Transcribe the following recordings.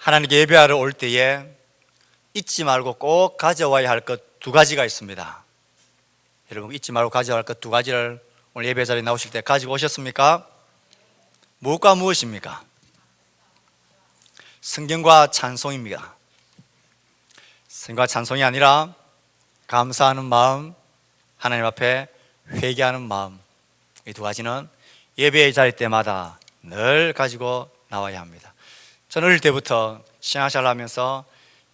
하나님께 예배하러 올 때에 잊지 말고 꼭 가져와야 할 것 두 가지가 있습니다. 여러분, 잊지 말고 가져와야 할 것 두 가지를 오늘 예배 자리에 나오실 때 가지고 오셨습니까? 무엇과 무엇입니까? 성경과 찬송입니다. 성경과 찬송이 아니라 감사하는 마음, 하나님 앞에 회개하는 마음, 이 두 가지는 예배의 자리 때마다 늘 가지고 나와야 합니다. 저는 어릴 때부터 신앙생활을 하면서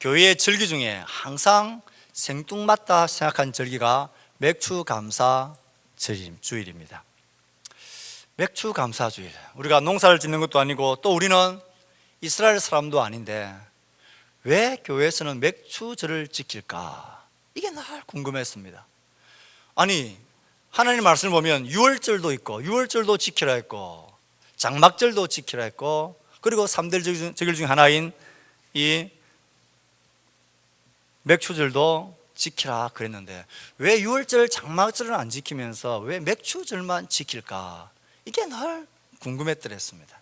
교회의 절기 중에 항상 생뚱맞다 생각한 절기가 맥추감사주일입니다. 맥추감사주일, 우리가 농사를 짓는 것도 아니고 또 우리는 이스라엘 사람도 아닌데 왜 교회에서는 맥추절을 지킬까? 이게 늘 궁금했습니다. 아니, 하나님 말씀을 보면 유월절도 있고 유월절도 지키라 했고 장막절도 지키라 했고 그리고 3대 절기 중 하나인 이 맥추절도 지키라 그랬는데 왜 유월절 장막절은 안 지키면서 왜 맥추절만 지킬까? 이게 늘 궁금했더랬습니다.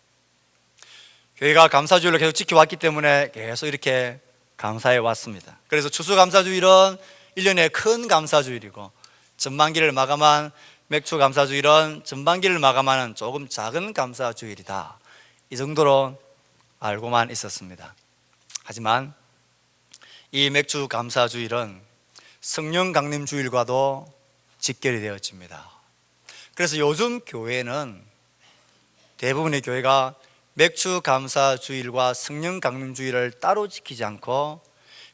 교회가 감사주일을 계속 지켜왔기 때문에 계속 이렇게 감사해 왔습니다. 그래서 추수감사주일은 1년의 큰 감사주일이고 전반기를 마감한 맥추감사주일은 전반기를 마감하는 조금 작은 감사주일이다, 이 정도로 알고만 있었습니다. 하지만 이 맥추감사주일은 성령강림주일과도 직결이 되어집니다. 그래서 요즘 교회는 대부분의 교회가 맥추감사주일과 성령강림주일을 따로 지키지 않고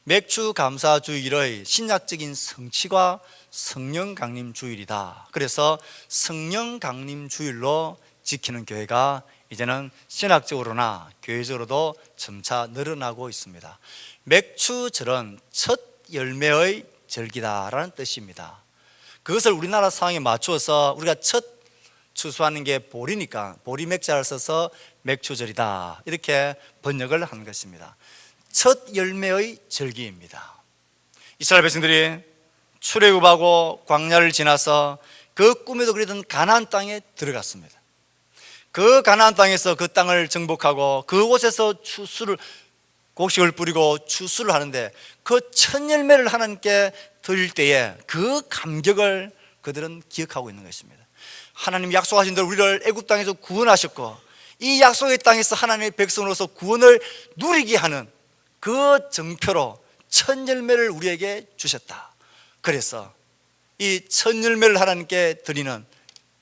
맥추감사주일의 신약적인 성취가 성령강림주일이다, 그래서 성령강림주일로 지키는 교회가 이제는 신학적으로나 교회적으로도 점차 늘어나고 있습니다. 맥추절은 첫 열매의 절기다라는 뜻입니다. 그것을 우리나라 상황에 맞추어서 우리가 첫 추수하는 게 보리니까 보리맥자를 써서 맥추절이다, 이렇게 번역을 한 것입니다. 첫 열매의 절기입니다. 이스라엘 백성들이 출애굽하고 광야를 지나서 그 꿈에도 그리던 가나안 땅에 들어갔습니다. 그 가나안 땅에서 그 땅을 정복하고 그곳에서 곡식을 뿌리고 추수를 하는데 그 첫 열매를 하나님께 드릴 때에 그 감격을 그들은 기억하고 있는 것입니다. 하나님 약속하신 대로 우리를 애굽 땅에서 구원하셨고 이 약속의 땅에서 하나님의 백성으로서 구원을 누리게 하는 그 정표로 첫 열매를 우리에게 주셨다. 그래서 이 첫 열매를 하나님께 드리는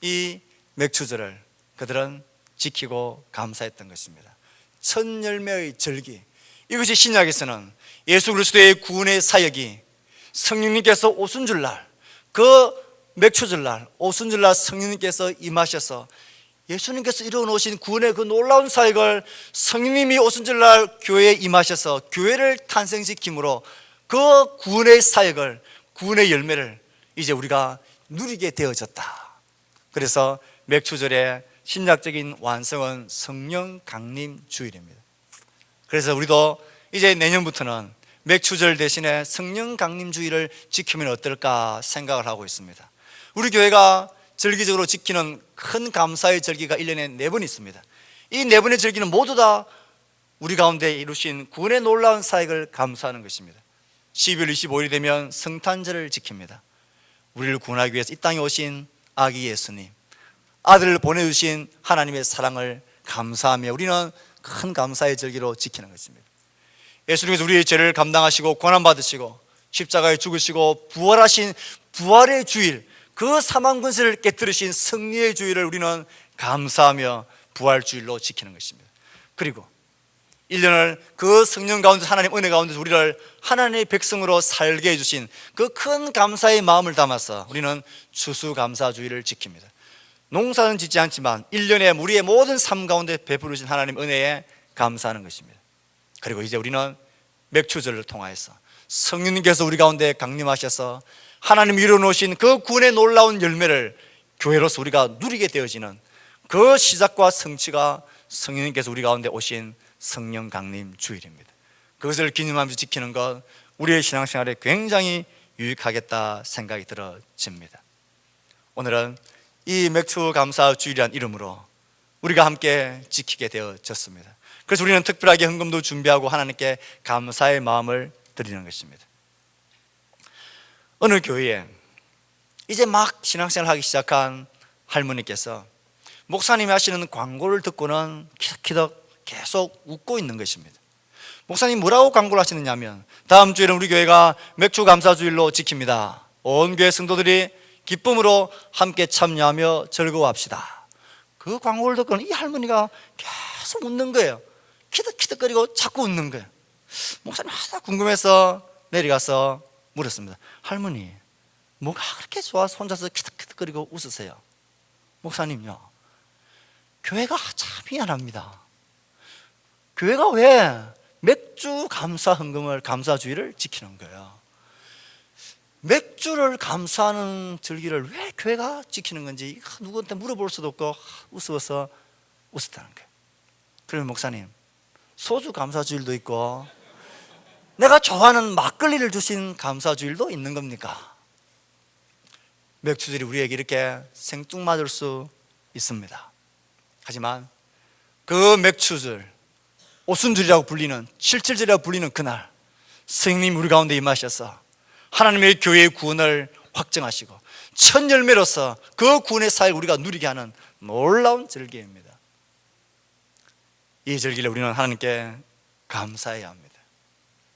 이 맥추절을 그들은 지키고 감사했던 것입니다. 첫 열매의 절기, 이것이 신약에서는 예수 그리스도의 구원의 사역이 성령님께서 오순절날, 그 맥추절날 오순절날 성령님께서 임하셔서 예수님께서 이루어놓으신 구원의 그 놀라운 사역을 성령님이 오순절날 교회에 임하셔서 교회를 탄생시킴으로 그 구원의 사역을, 구원의 열매를 이제 우리가 누리게 되어졌다. 그래서 맥추절의 신약적인 완성은 성령 강림 주일입니다. 그래서 우리도 이제 내년부터는 맥추절 대신에 성령 강림 주일을 지키면 어떨까 생각을 하고 있습니다. 우리 교회가 절기적으로 지키는 큰 감사의 절기가 1년에 4번 있습니다. 이 4번의 절기는 모두 다 우리 가운데 이루신 구원의 놀라운 사역을 감사하는 것입니다. 12월 25일이 되면 성탄절을 지킵니다. 우리를 구원하기 위해서 이 땅에 오신 아기 예수님, 아들을 보내주신 하나님의 사랑을 감사하며 우리는 큰 감사의 절기로 지키는 것입니다. 예수님께서 우리의 죄를 감당하시고 고난받으시고 십자가에 죽으시고 부활하신 부활의 주일, 그 사망 권세를 깨뜨리신 승리의 주일을 우리는 감사하며 부활주일로 지키는 것입니다. 그리고 1년을 그 성령 가운데, 하나님 은혜 가운데 우리를 하나님의 백성으로 살게 해주신 그 큰 감사의 마음을 담아서 우리는 추수감사주일을 지킵니다. 농사는 짓지 않지만 1년에 우리의 모든 삶 가운데 베풀어 주신 하나님 은혜에 감사하는 것입니다. 그리고 이제 우리는 맥추절을 통하여서 성령님께서 우리 가운데 강림하셔서 하나님이 이루어놓으신 그 구원의 놀라운 열매를 교회로서 우리가 누리게 되어지는 그 시작과 성취가 성령님께서 우리 가운데 오신 성령 강림 주일입니다. 그것을 기념하면서 지키는 것, 우리의 신앙생활에 굉장히 유익하겠다 생각이 들어집니다. 오늘은 이 맥추감사 주일이라는 이름으로 우리가 함께 지키게 되어졌습니다. 그래서 우리는 특별하게 헌금도 준비하고 하나님께 감사의 마음을 드리는 것입니다. 어느 교회에 이제 막 신앙생활 하기 시작한 할머니께서 목사님이 하시는 광고를 듣고는 키득키득 계속 웃고 있는 것입니다. 목사님 뭐라고 광고를 하시느냐면, 다음 주에는 우리 교회가 맥주 감사주일로 지킵니다. 온 교회 성도들이 기쁨으로 함께 참여하며 즐거워합시다. 그 광고를 듣고는 이 할머니가 계속 웃는 거예요. 키득키득거리고 자꾸 웃는 거예요. 목사님 하다 궁금해서 내려가서 물었습니다. 할머니, 뭐가 그렇게 좋아서 혼자서 키득키득거리고 웃으세요? 목사님요, 교회가 참 미안합니다. 교회가 왜 맥주 감사 헌금을, 감사주의를 지키는 거예요? 맥주를 감사하는 절기를 왜 교회가 지키는 건지 누구한테 물어볼 수도 없고 웃어서 웃었다는 거예요. 그러면 목사님, 소주 감사주일도 있고 내가 좋아하는 막걸리를 주신 감사주일도 있는 겁니까? 맥주들이 우리에게 이렇게 생뚱맞을 수 있습니다. 하지만 그 맥주들, 오순절이라고 불리는, 7.7절이라고 불리는 그날 성령님 우리 가운데 임하셔서 하나님의 교회의 구원을 확정하시고 첫 열매로서 그 구원의 사역을 우리가 누리게 하는 놀라운 절기입니다. 이 절기를 우리는 하나님께 감사해야 합니다.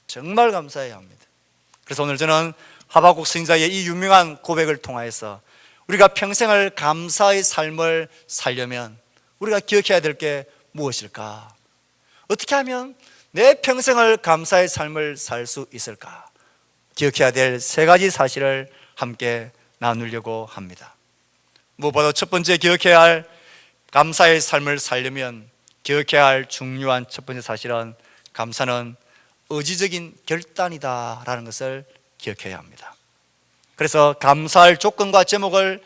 정말 감사해야 합니다. 그래서 오늘 저는 하박국 선지자의 이 유명한 고백을 통하여서 우리가 평생을 감사의 삶을 살려면 우리가 기억해야 될 게 무엇일까? 어떻게 하면 내 평생을 감사의 삶을 살 수 있을까? 기억해야 될 세 가지 사실을 함께 나누려고 합니다. 무엇보다 첫 번째 기억해야 할, 감사의 삶을 살려면 기억해야 할 중요한 첫 번째 사실은, 감사는 의지적인 결단이다라는 것을 기억해야 합니다. 그래서 감사할 조건과 제목을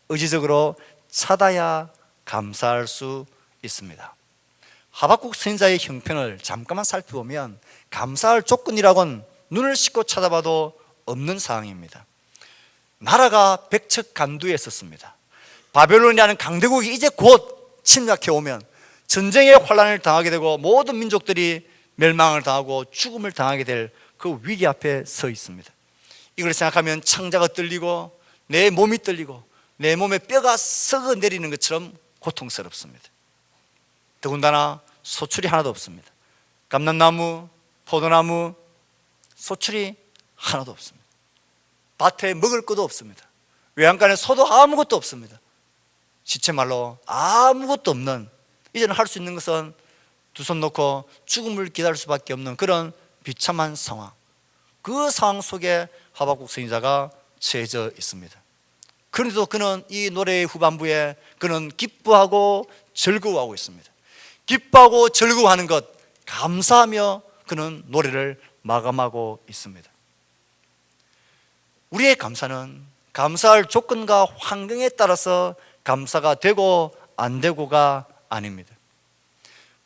의지적으로 찾아야 감사할 수 있습니다. 하박국 선지자의 형편을 잠깐만 살펴보면 감사할 조건이라고는 눈을 씻고 찾아봐도 없는 상황입니다. 나라가 백척간두에 있었습니다. 바벨론이라는 강대국이 이제 곧 침략해 오면 전쟁의 환란을 당하게 되고 모든 민족들이 멸망을 당하고 죽음을 당하게 될 그 위기 앞에 서 있습니다. 이걸 생각하면 창자가 떨리고 내 몸이 떨리고 내 몸에 뼈가 썩어 내리는 것처럼 고통스럽습니다. 더군다나 소출이 하나도 없습니다. 감람나무, 포도나무, 소출이 하나도 없습니다. 밭에 먹을 것도 없습니다. 외양간에 소도 아무것도 없습니다. 시체말로 아무것도 없는, 이제는 할 수 있는 것은 두 손 놓고 죽음을 기다릴 수밖에 없는 그런 비참한 상황, 그 상황 속에 하박국 선지자가 처해져 있습니다. 그런데도 그는 이 노래의 후반부에 그는 기뻐하고 즐거워하고 있습니다. 기뻐하고 즐거워하는 것, 감사하며 그는 노래를 마감하고 있습니다. 우리의 감사는 감사할 조건과 환경에 따라서 감사가 되고 안 되고가 아닙니다.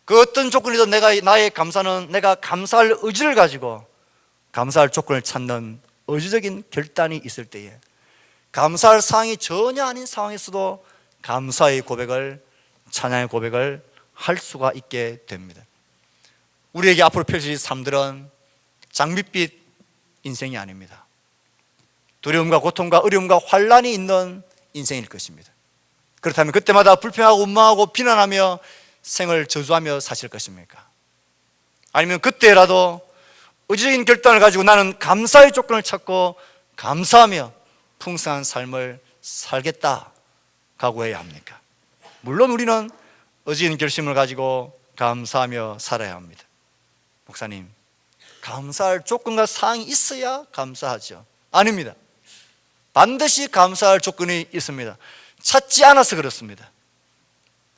그 어떤 조건이든 나의 감사는 내가 감사할 의지를 가지고 감사할 조건을 찾는 의지적인 결단이 있을 때에, 감사할 상황이 전혀 아닌 상황에서도 감사의 고백을, 찬양의 고백을 할 수가 있게 됩니다. 우리에게 앞으로 펼쳐질 삶들은 장밋빛 인생이 아닙니다. 두려움과 고통과 어려움과 환란이 있는 인생일 것입니다. 그렇다면 그때마다 불평하고 원망하고 비난하며 생을 저주하며 사실 것입니까? 아니면 그때라도 의지적인 결단을 가지고 나는 감사의 조건을 찾고 감사하며 풍성한 삶을 살겠다 각오해야 합니까? 물론 우리는 의지적인 결심을 가지고 감사하며 살아야 합니다. 목사님, 감사할 조건과 사항이 있어야 감사하죠? 아닙니다. 반드시 감사할 조건이 있습니다. 찾지 않아서 그렇습니다.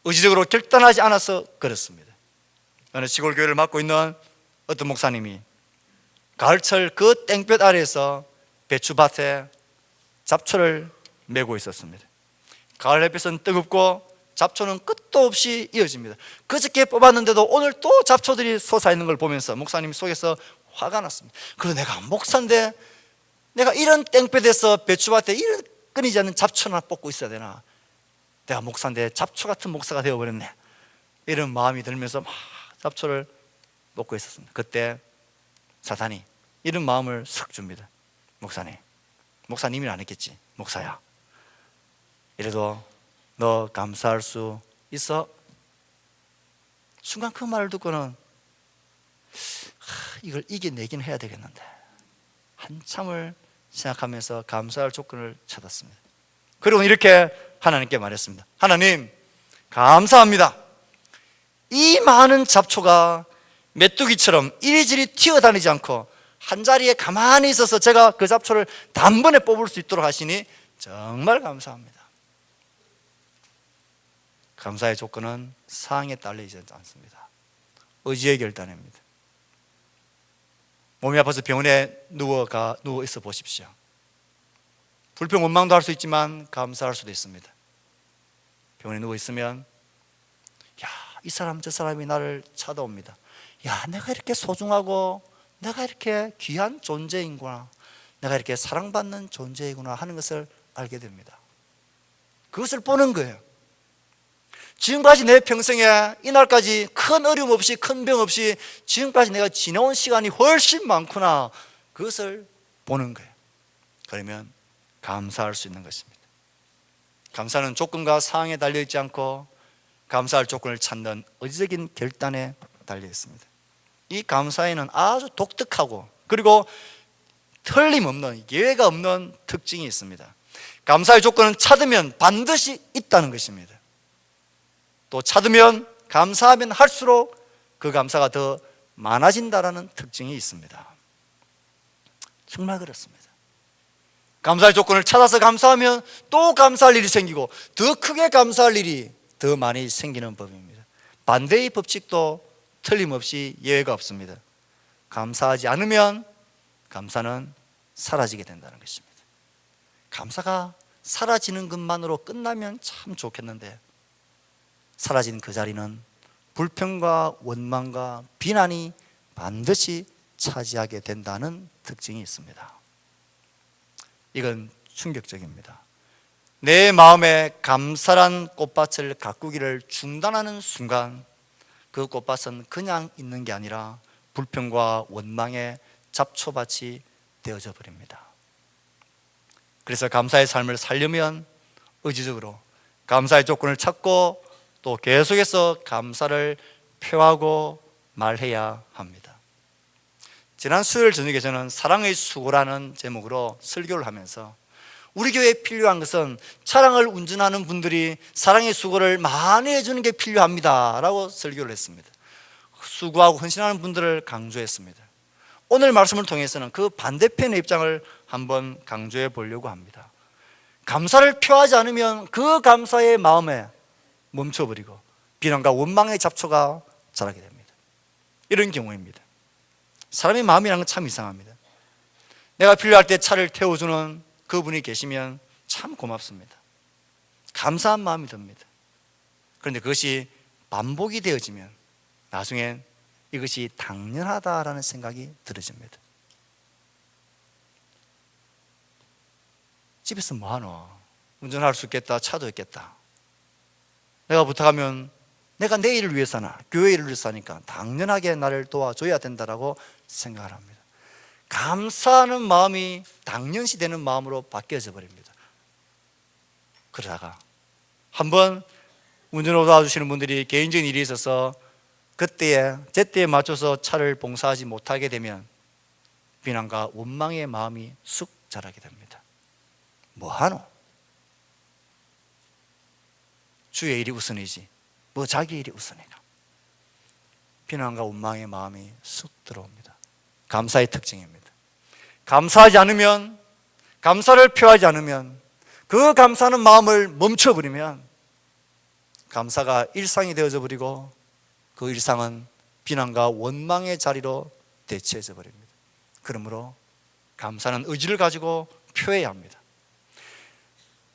의지적으로 결단하지 않아서 그렇습니다. 어느 시골 교회를 맡고 있는 어떤 목사님이 가을철 그 땡볕 아래에서 배추밭에 잡초를 메고 있었습니다. 가을 햇빛은 뜨겁고 잡초는 끝도 없이 이어집니다. 그저께 뽑았는데도 오늘 또 잡초들이 솟아있는 걸 보면서 목사님 속에서 화가 났습니다. 그리고 내가 목사인데 내가 이런 땡볕에서 배추밭에 이런 끊이지 않는 잡초나 뽑고 있어야 되나? 내가 목사인데 잡초 같은 목사가 되어버렸네. 이런 마음이 들면서 막 잡초를 놓고 있었습니다. 그때 사탄이 이런 마음을 쓱 줍니다. 목사님이 안 했겠지. 목사야, 이래도 너 감사할 수 있어? 순간 그 말을 듣고는 이걸 이겨내긴 해야 되겠는데 한참을 생각하면서 감사할 조건을 찾았습니다. 그리고 이렇게 하나님께 말했습니다. 하나님, 감사합니다. 이 많은 잡초가 메뚜기처럼 이리저리 튀어다니지 않고 한 자리에 가만히 있어서 제가 그 잡초를 단번에 뽑을 수 있도록 하시니 정말 감사합니다. 감사의 조건은 상황에 딸리지 않습니다. 의지의 결단입니다. 몸이 아파서 병원에 누워 있어 보십시오. 불평 원망도 할 수 있지만 감사할 수도 있습니다. 병원에 누워 있으면 이 사람 저 사람이 나를 찾아옵니다. 내가 이렇게 소중하고 내가 이렇게 귀한 존재이구나, 내가 이렇게 사랑받는 존재이구나 하는 것을 알게 됩니다. 그것을 보는 거예요. 지금까지 내 평생에 이날까지 큰 어려움 없이 큰 병 없이 지금까지 내가 지내온 시간이 훨씬 많구나, 그것을 보는 거예요. 그러면 감사할 수 있는 것입니다. 감사는 조건과 상황에 달려있지 않고 감사할 조건을 찾는 의지적인 결단에 달려 있습니다. 이 감사에는 아주 독특하고 그리고 틀림없는, 예외가 없는 특징이 있습니다. 감사의 조건은 찾으면 반드시 있다는 것입니다. 또 찾으면, 감사하면 할수록 그 감사가 더 많아진다는 특징이 있습니다. 정말 그렇습니다. 감사의 조건을 찾아서 감사하면 또 감사할 일이 생기고 더 크게 감사할 일이 더 많이 생기는 법입니다. 반대의 법칙도 틀림없이 예외가 없습니다. 감사하지 않으면 감사는 사라지게 된다는 것입니다. 감사가 사라지는 것만으로 끝나면 참 좋겠는데 사라진 그 자리는 불평과 원망과 비난이 반드시 차지하게 된다는 특징이 있습니다. 이건 충격적입니다. 내 마음에 감사란 꽃밭을 가꾸기를 중단하는 순간 그 꽃밭은 그냥 있는 게 아니라 불평과 원망의 잡초밭이 되어져 버립니다. 그래서 감사의 삶을 살려면 의지적으로 감사의 조건을 찾고 또 계속해서 감사를 표하고 말해야 합니다. 지난 수요일 저녁에 저는 사랑의 수고라는 제목으로 설교를 하면서 우리 교회에 필요한 것은 차량을 운전하는 분들이 사랑의 수고를 많이 해주는 게 필요합니다 라고 설교를 했습니다. 수고하고 헌신하는 분들을 강조했습니다. 오늘 말씀을 통해서는 그 반대편의 입장을 한번 강조해 보려고 합니다. 감사를 표하지 않으면 그 감사의 마음에 멈춰버리고 비난과 원망의 잡초가 자라게 됩니다. 이런 경우입니다. 사람의 마음이라는 건 참 이상합니다. 내가 필요할 때 차를 태워주는 그분이 계시면 참 고맙습니다. 감사한 마음이 듭니다. 그런데 그것이 반복이 되어지면 나중엔 이것이 당연하다라는 생각이 들어집니다. 집에서 뭐하노? 운전할 수 있겠다, 차도 있겠다. 내가 부탁하면 내가 내 일을 위해서나 교회 일을 위해서 하니까 당연하게 나를 도와줘야 된다라고 생각을 합니다. 감사하는 마음이 당연시 되는 마음으로 바뀌어져 버립니다. 그러다가 한번 운전을 도와주시는 분들이 개인적인 일이 있어서 제때에 맞춰서 차를 봉사하지 못하게 되면 비난과 원망의 마음이 쑥 자라게 됩니다. 뭐하노? 주의 일이 우선이지 뭐 자기 일이 우선이냐. 비난과 원망의 마음이 쑥 들어옵니다. 감사의 특징입니다. 감사하지 않으면, 감사를 표하지 않으면, 그 감사하는 마음을 멈춰버리면 감사가 일상이 되어져 버리고 그 일상은 비난과 원망의 자리로 대체해져 버립니다. 그러므로 감사는 의지를 가지고 표해야 합니다.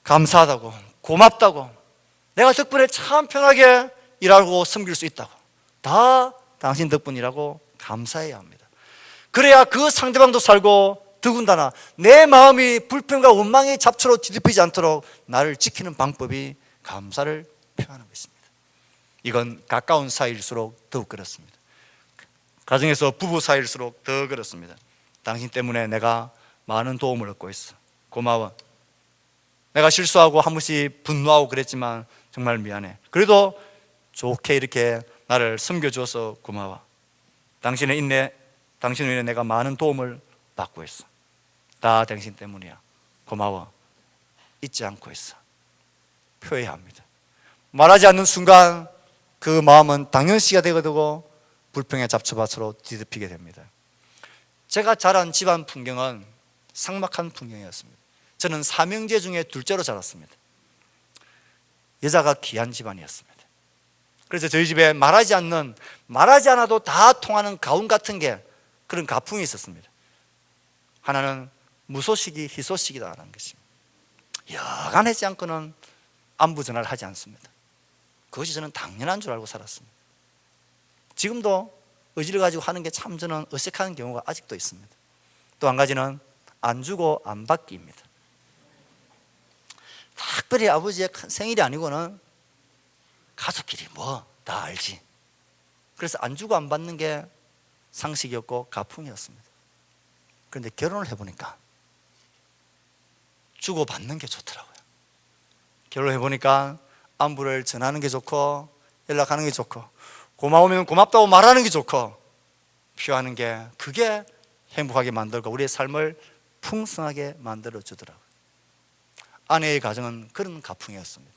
감사하다고, 고맙다고, 내가 덕분에 참 편하게 일하고 섬길 수 있다고, 다 당신 덕분이라고 감사해야 합니다. 그래야 그 상대방도 살고 더군다나 내 마음이 불평과 원망의 잡초로 뒤덮이지 않도록 나를 지키는 방법이 감사를 표하는 것입니다. 이건 가까운 사이일수록 더욱 그렇습니다. 가정에서 부부 사이일수록 더 그렇습니다. 당신 때문에 내가 많은 도움을 얻고 있어. 고마워. 내가 실수하고 한 번씩 분노하고 그랬지만 정말 미안해. 그래도 좋게 이렇게 나를 섬겨줘서 고마워. 당신은 인내, 당신으로 인해 내가 많은 도움을 받고 있어. 다 당신 때문이야. 고마워. 잊지 않고 있어. 표해야 합니다. 말하지 않는 순간 그 마음은 당연시가 되고 불평의 잡초밭으로 뒤덮이게 됩니다. 제가 자란 집안 풍경은 삭막한 풍경이었습니다. 저는 삼형제 중에 둘째로 자랐습니다. 여자가 귀한 집안이었습니다. 그래서 저희 집에 말하지 않아도 다 통하는 가훈 같은 게, 그런 가풍이 있었습니다. 하나는 무소식이 희소식이다라는 것입니다. 여간하지 않고는 안부 전화를 하지 않습니다. 그것이 저는 당연한 줄 알고 살았습니다. 지금도 의지를 가지고 하는 게 참 저는 어색한 경우가 아직도 있습니다. 또 한 가지는 안 주고 안 받기입니다. 특별히 아버지의 생일이 아니고는 가족끼리 뭐 다 알지. 그래서 안 주고 안 받는 게 상식이었고 가풍이었습니다. 그런데 결혼을 해보니까 주고 받는 게 좋더라고요. 결혼을 해보니까 안부를 전하는 게 좋고, 연락하는 게 좋고, 고마우면 고맙다고 말하는 게 좋고, 표하는 게, 그게 행복하게 만들고 우리의 삶을 풍성하게 만들어 주더라고요. 아내의 가정은 그런 가풍이었습니다.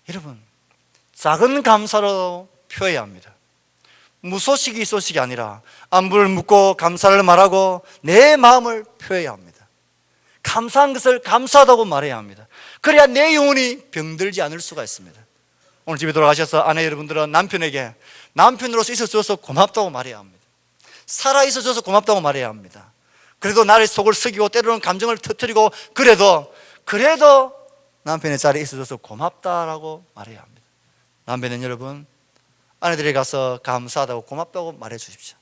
여러분, 작은 감사로 표해야 합니다. 무소식이 희소식이 아니라 안부를 묻고 감사를 말하고 내 마음을 표해야 합니다. 감사한 것을 감사하다고 말해야 합니다. 그래야 내 영혼이 병들지 않을 수가 있습니다. 오늘 집에 돌아가셔서 아내 여러분들은 남편에게 남편으로서 있어줘서 고맙다고 말해야 합니다. 살아 있어줘서 고맙다고 말해야 합니다. 그래도 나를 속을 썩이고 때로는 감정을 터뜨리고 그래도 남편의 자리에 있어줘서 고맙다라고 말해야 합니다. 남편은 여러분, 아내들에게 가서 감사하다고 고맙다고 말해 주십시오.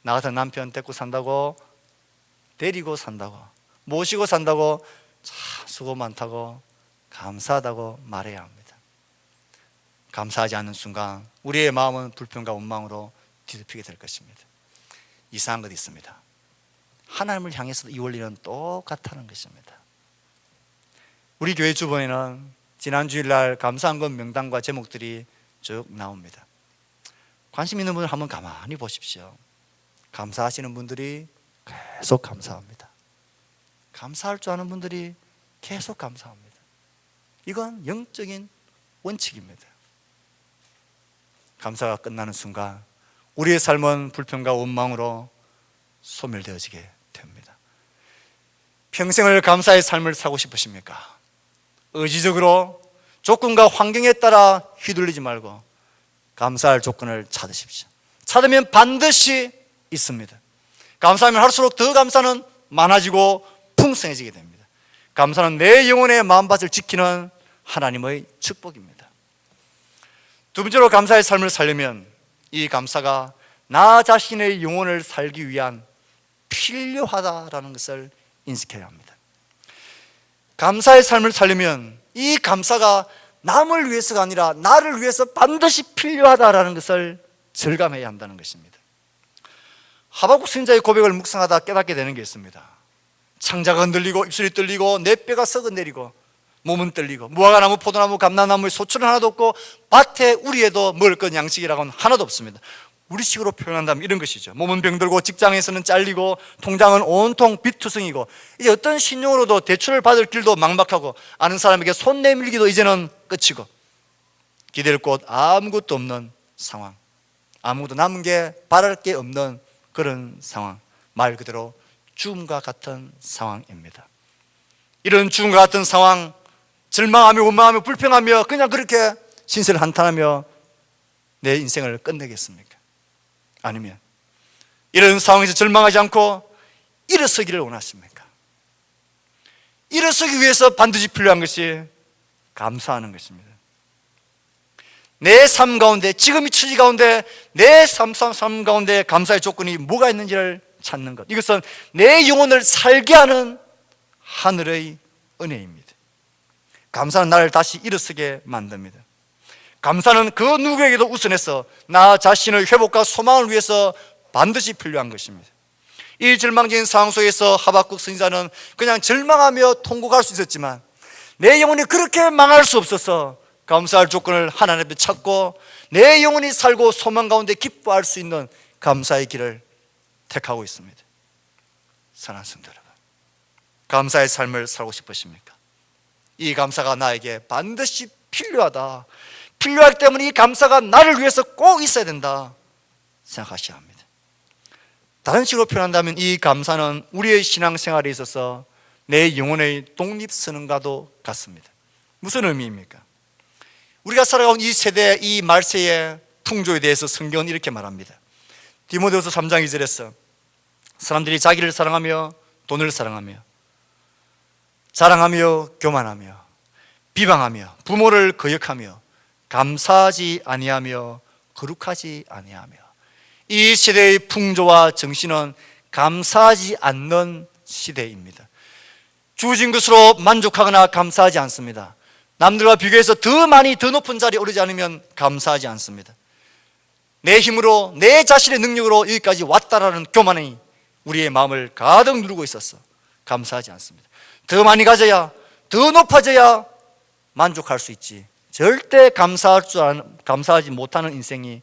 나 같은 남편 데리고 산다고, 데리고 산다고, 모시고 산다고 참 수고 많다고 감사하다고 말해야 합니다. 감사하지 않는 순간 우리의 마음은 불평과 원망으로 뒤덮이게 될 것입니다. 이상한 것이 있습니다. 하나님을 향해서도 이 원리는 똑같다는 것입니다. 우리 교회 주변에는 지난 주일날 감사한 것 명단과 제목들이 쭉 나옵니다. 관심 있는 분들 한번 가만히 보십시오. 감사하시는 분들이 계속 감사합니다. 감사할 줄 아는 분들이 계속 감사합니다. 이건 영적인 원칙입니다. 감사가 끝나는 순간 우리의 삶은 불평과 원망으로 소멸되어지게 됩니다. 평생을 감사의 삶을 살고 싶으십니까? 의지적으로 조건과 환경에 따라 휘둘리지 말고 감사할 조건을 찾으십시오. 찾으면 반드시 있습니다. 감사하면 할수록 더 감사는 많아지고 풍성해지게 됩니다. 감사는 내 영혼의 마음밭을 지키는 하나님의 축복입니다. 두 번째로 감사의 삶을 살려면 이 감사가 나 자신의 영혼을 살기 위한 필요하다라는 것을 인식해야 합니다. 감사의 삶을 살려면 이 감사가 남을 위해서가 아니라 나를 위해서 반드시 필요하다라는 것을 절감해야 한다는 것입니다. 하박국 선지자의 고백을 묵상하다 깨닫게 되는 게 있습니다. 창자가 흔들리고 입술이 떨리고 내 뼈가 썩어내리고 몸은 떨리고 무화과 나무, 포도나무, 감람나무에 소출은 하나도 없고 밭에 우리에도 먹을 것 양식이라고는 하나도 없습니다. 우리식으로 표현한다면 이런 것이죠. 몸은 병들고 직장에서는 잘리고 통장은 온통 빚투성이고 이제 어떤 신용으로도 대출을 받을 길도 막막하고 아는 사람에게 손 내밀기도 이제는 끝이고 기댈 곳 아무것도 없는 상황, 아무것도 남은 게 바랄 게 없는 그런 상황, 말 그대로 죽음과 같은 상황입니다. 이런 죽음과 같은 상황, 절망하며 원망하며 불평하며 그냥 그렇게 신세를 한탄하며 내 인생을 끝내겠습니까? 아니면 이런 상황에서 절망하지 않고 일어서기를 원하십니까? 일어서기 위해서 반드시 필요한 것이 감사하는 것입니다. 내 삶 가운데, 지금 이 처지 가운데 내 삶 가운데 감사의 조건이 뭐가 있는지를 찾는 것, 이것은 내 영혼을 살게 하는 하늘의 은혜입니다. 감사는 나를 다시 일어서게 만듭니다. 감사는 그 누구에게도 우선해서 나 자신의 회복과 소망을 위해서 반드시 필요한 것입니다. 이 절망적인 상황 속에서 하박국 선지자는 그냥 절망하며 통곡할 수 있었지만 내 영혼이 그렇게 망할 수 없어서 감사할 조건을 하나님 앞에 찾고 내 영혼이 살고 소망 가운데 기뻐할 수 있는 감사의 길을 택하고 있습니다. 사랑하는 성도 여러분, 감사의 삶을 살고 싶으십니까? 이 감사가 나에게 반드시 필요하다, 필요하기 때문에 이 감사가 나를 위해서 꼭 있어야 된다 생각하셔야 합니다. 다른 식으로 표현한다면 이 감사는 우리의 신앙생활에 있어서 내 영혼의 독립선언과도 같습니다. 무슨 의미입니까? 우리가 살아가는 이 세대, 이 말세의 풍조에 대해서 성경은 이렇게 말합니다. 디모데후서 3장 2절에서 사람들이 자기를 사랑하며 돈을 사랑하며 자랑하며 교만하며 비방하며 부모를 거역하며 감사하지 아니하며 거룩하지 아니하며, 이 시대의 풍조와 정신은 감사하지 않는 시대입니다. 주어진 것으로 만족하거나 감사하지 않습니다. 남들과 비교해서 더 많이 더 높은 자리에 오르지 않으면 감사하지 않습니다. 내 힘으로 내 자신의 능력으로 여기까지 왔다라는 교만이 우리의 마음을 가득 누르고 있어서 감사하지 않습니다. 더 많이 가져야, 더 높아져야 만족할 수 있지, 절대 감사하지 못하는 인생이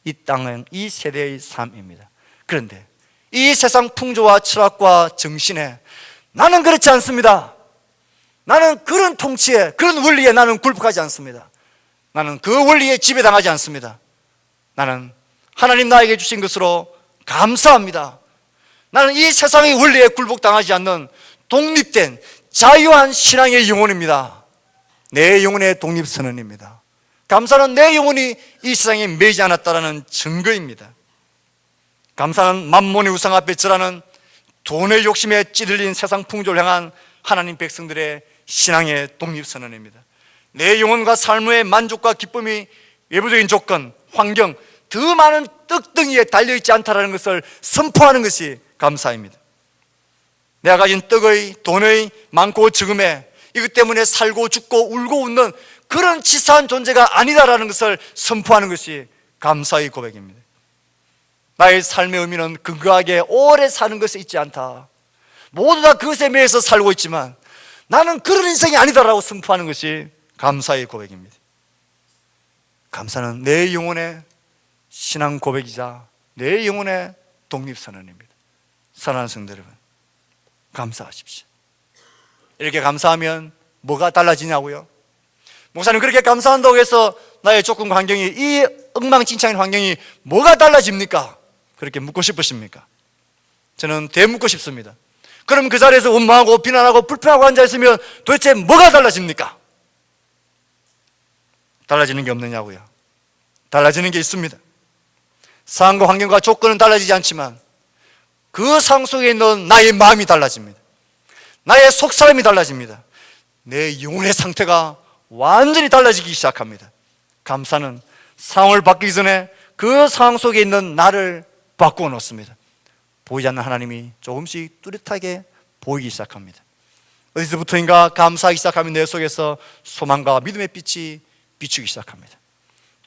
이 땅은 이 세대의 삶입니다. 그런데 이 세상 풍조와 철학과 정신에 나는 그렇지 않습니다. 나는 그런 통치에, 그런 원리에 나는 굴복하지 않습니다. 나는 그 원리에 지배당하지 않습니다. 나는 하나님 나에게 주신 것으로 감사합니다. 나는 이 세상의 원리에 굴복당하지 않는 독립된 자유한 신앙의 영혼입니다. 내 영혼의 독립선언입니다. 감사는 내 영혼이 이 세상에 매이지 않았다는 증거입니다. 감사는 만몬의 우상 앞에 절하는 돈의 욕심에 찌들린 세상 풍조를 향한 하나님 백성들의 신앙의 독립선언입니다. 내 영혼과 삶의 만족과 기쁨이 외부적인 조건, 환경, 더 많은 떡덩이에 달려있지 않다는 것을 선포하는 것이 감사입니다. 내가 가진 떡의, 돈의 많고 적음에 이것 때문에 살고 죽고 울고 웃는 그런 치사한 존재가 아니다라는 것을 선포하는 것이 감사의 고백입니다. 나의 삶의 의미는 근거하게 오래 사는 것에 있지 않다. 모두 다 그것에 매여서 살고 있지만 나는 그런 인생이 아니다라고 선포하는 것이 감사의 고백입니다. 감사는 내 영혼의 신앙 고백이자 내 영혼의 독립선언입니다. 사랑하는 성도 여러분, 감사하십시오. 이렇게 감사하면 뭐가 달라지냐고요? 목사님, 그렇게 감사한다고 해서 나의 조건과 환경이, 이 엉망진창인 환경이 뭐가 달라집니까? 그렇게 묻고 싶으십니까? 저는 되묻고 싶습니다. 그럼 그 자리에서 원망하고 비난하고 불평하고 앉아있으면 도대체 뭐가 달라집니까? 달라지는 게 없느냐고요? 달라지는 게 있습니다. 상황과 환경과 조건은 달라지지 않지만 그 상황 속에 있는 나의 마음이 달라집니다. 나의 속사람이 달라집니다. 내 영혼의 상태가 완전히 달라지기 시작합니다. 감사는 상황을 바뀌기 전에 그 상황 속에 있는 나를 바꾸어 놓습니다. 보이지 않는 하나님이 조금씩 뚜렷하게 보이기 시작합니다. 어디서부터인가 감사하기 시작하면 내 속에서 소망과 믿음의 빛이 비추기 시작합니다.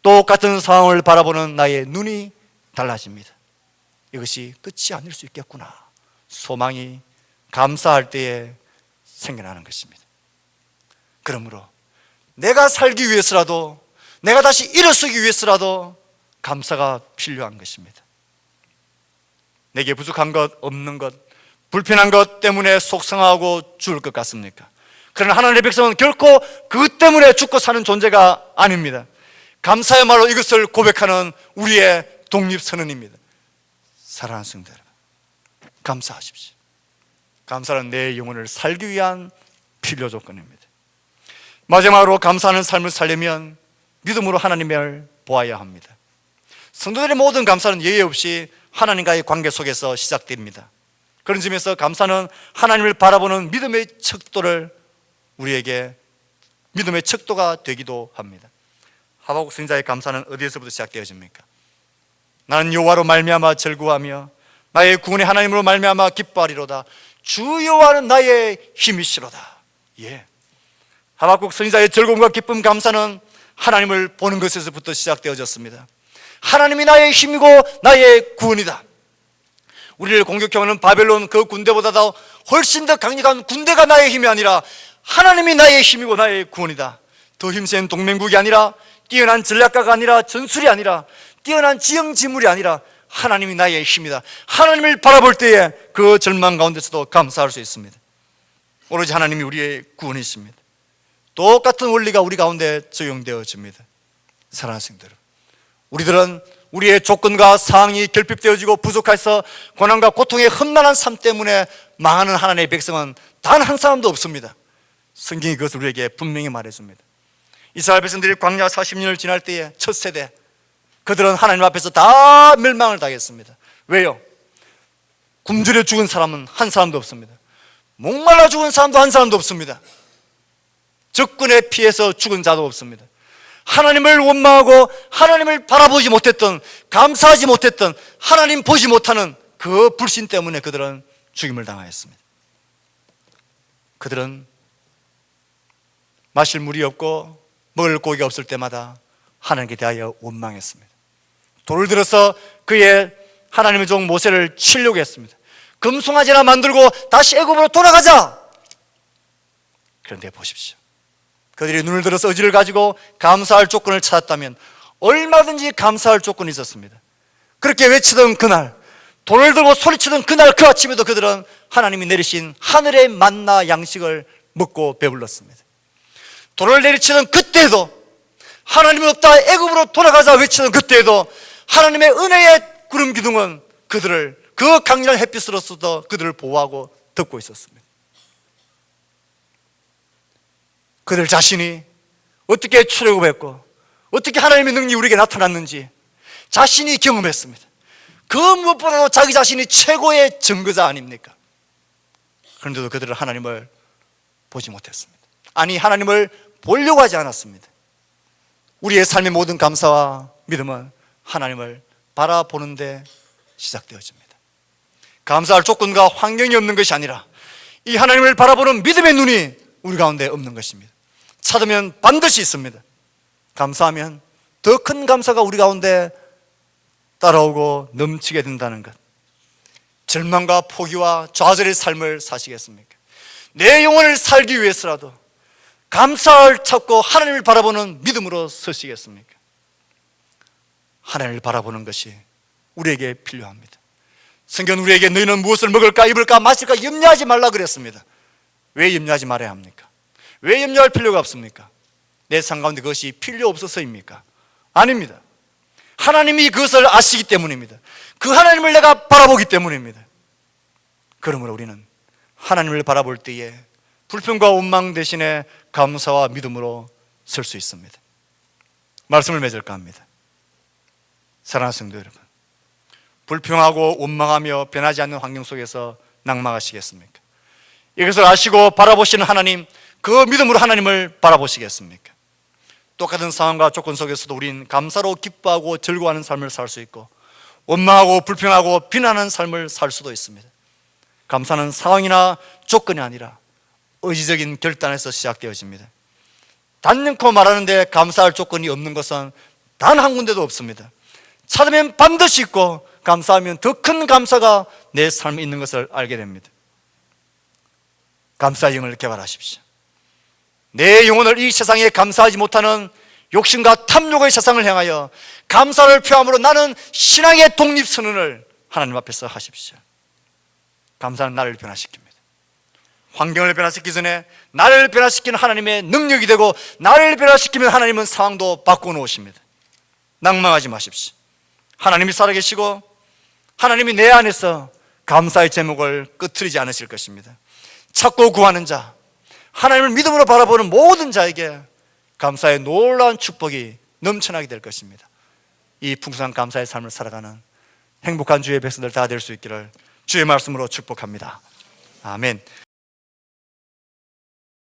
똑같은 상황을 바라보는 나의 눈이 달라집니다. 이것이 끝이 아닐 수 있겠구나. 소망이 감사할 때에 생겨나는 것입니다. 그러므로 내가 살기 위해서라도, 내가 다시 일어서기 위해서라도 감사가 필요한 것입니다. 내게 부족한 것, 없는 것, 불편한 것 때문에 속상하고 죽을 것 같습니까? 그러나 하나님의 백성은 결코 그것 때문에 죽고 사는 존재가 아닙니다. 감사야말로 이것을 고백하는 우리의 독립선언입니다. 사랑하는 성도 여러분, 감사하십시오. 감사는 내 영혼을 살기 위한 필요 조건입니다. 마지막으로 감사하는 삶을 살려면 믿음으로 하나님을 보아야 합니다. 성도들의 모든 감사는 예외 없이 하나님과의 관계 속에서 시작됩니다. 그런 점에서 감사는 하나님을 바라보는 믿음의 척도를 우리에게, 믿음의 척도가 되기도 합니다. 하박국 선지자의 감사는 어디에서부터 시작되어집니까? 나는 여호와로 말미암아 즐거워하며 나의 구원의 하나님으로 말미암아 기뻐하리로다. 주 여호와는 나의 힘이시로다. 예. 하박국 선지자의 즐거움과 기쁨, 감사는 하나님을 보는 것에서부터 시작되어졌습니다. 하나님이 나의 힘이고 나의 구원이다. 우리를 공격해오는 바벨론 그 군대보다도 훨씬 더 강력한 군대가 나의 힘이 아니라 하나님이 나의 힘이고 나의 구원이다. 더 힘센 동맹국이 아니라, 뛰어난 전략가가 아니라, 전술이 아니라, 뛰어난 지형지물이 아니라 하나님이 나의 힘이다. 하나님을 바라볼 때에 그 절망 가운데서도 감사할 수 있습니다. 오로지 하나님이 우리의 구원이십니다. 똑같은 원리가 우리 가운데 적용되어집니다. 사랑하는 성도 여러분, 우리들은 우리의 조건과 상황이 결핍되어지고 부족해서 고난과 고통의 험난한 삶 때문에 망하는 하나님의 백성은 단 한 사람도 없습니다. 성경이 그것을 우리에게 분명히 말해줍니다. 이스라엘 백성들이 광야 40년을 지날 때에 첫 세대, 그들은 하나님 앞에서 다 멸망을 당했습니다. 왜요? 굶주려 죽은 사람은 한 사람도 없습니다. 목말라 죽은 사람도 한 사람도 없습니다. 적군에 피해서 죽은 자도 없습니다. 하나님을 원망하고 하나님을 바라보지 못했던, 감사하지 못했던, 하나님 보지 못하는 그 불신 때문에 그들은 죽임을 당하였습니다. 그들은 마실 물이 없고 먹을 고기가 없을 때마다 하나님께 대하여 원망했습니다. 돌을 들어서 그의 하나님의 종 모세를 치려고 했습니다. 금송아지나 만들고 다시 애굽으로 돌아가자. 그런데 보십시오, 그들이 눈을 들어서 의지를 가지고 감사할 조건을 찾았다면 얼마든지 감사할 조건이 있었습니다. 그렇게 외치던 그날, 돌을 들고 소리치던 그날 그 아침에도 그들은 하나님이 내리신 하늘의 만나 양식을 먹고 배불렀습니다. 돌을 내리치던 그때에도, 하나님이 없다 애굽으로 돌아가자 외치던 그때에도 하나님의 은혜의 구름 기둥은 그들을 그 강렬한 햇빛으로서도 그들을 보호하고 덮고 있었습니다. 그들 자신이 어떻게 출애굽했고 어떻게 하나님의 능력이 우리에게 나타났는지 자신이 경험했습니다. 그 무엇보다도 자기 자신이 최고의 증거자 아닙니까? 그런데도 그들은 하나님을 보지 못했습니다. 아니, 하나님을 보려고 하지 않았습니다. 우리의 삶의 모든 감사와 믿음은 하나님을 바라보는 데 시작되어집니다. 감사할 조건과 환경이 없는 것이 아니라 이 하나님을 바라보는 믿음의 눈이 우리 가운데 없는 것입니다. 찾으면 반드시 있습니다. 감사하면 더 큰 감사가 우리 가운데 따라오고 넘치게 된다는 것. 절망과 포기와 좌절의 삶을 사시겠습니까? 내 영혼을 살기 위해서라도 감사를 찾고 하나님을 바라보는 믿음으로 서시겠습니까? 하나님을 바라보는 것이 우리에게 필요합니다. 성경은 우리에게 너희는 무엇을 먹을까 입을까 마실까 염려하지 말라 그랬습니다. 왜 염려하지 말아야 합니까? 왜 염려할 필요가 없습니까? 내 삶 가운데 그것이 필요 없어서입니까? 아닙니다. 하나님이 그것을 아시기 때문입니다. 그 하나님을 내가 바라보기 때문입니다. 그러므로 우리는 하나님을 바라볼 때에 불평과 원망 대신에 감사와 믿음으로 설 수 있습니다. 말씀을 맺을까 합니다. 사랑하는 성도 여러분, 불평하고 원망하며 변하지 않는 환경 속에서 낙망하시겠습니까? 이것을 아시고 바라보시는 하나님, 그 믿음으로 하나님을 바라보시겠습니까? 똑같은 상황과 조건 속에서도 우린 감사로 기뻐하고 즐거워하는 삶을 살 수 있고 원망하고 불평하고 비난하는 삶을 살 수도 있습니다. 감사는 상황이나 조건이 아니라 의지적인 결단에서 시작되어집니다. 단연코 말하는데 감사할 조건이 없는 것은 단 한 군데도 없습니다. 찾으면 반드시 있고 감사하면 더 큰 감사가 내 삶에 있는 것을 알게 됩니다. 감사의 영을 개발하십시오. 내 영혼을 이 세상에 감사하지 못하는 욕심과 탐욕의 세상을 향하여 감사를 표함으로 나는 신앙의 독립선언을 하나님 앞에서 하십시오. 감사는 나를 변화시킵니다. 환경을 변화시키기 전에 나를 변화시키는 하나님의 능력이 되고 나를 변화시키면 하나님은 상황도 바꿔놓으십니다. 낭망하지 마십시오. 하나님이 살아계시고 하나님이 내 안에서 감사의 제목을 끄트리지 않으실 것입니다. 찾고 구하는 자, 하나님을 믿음으로 바라보는 모든 자에게 감사의 놀라운 축복이 넘쳐나게 될 것입니다. 이 풍성한 감사의 삶을 살아가는 행복한 주의 백성들 다 될 수 있기를 주의 말씀으로 축복합니다. 아멘.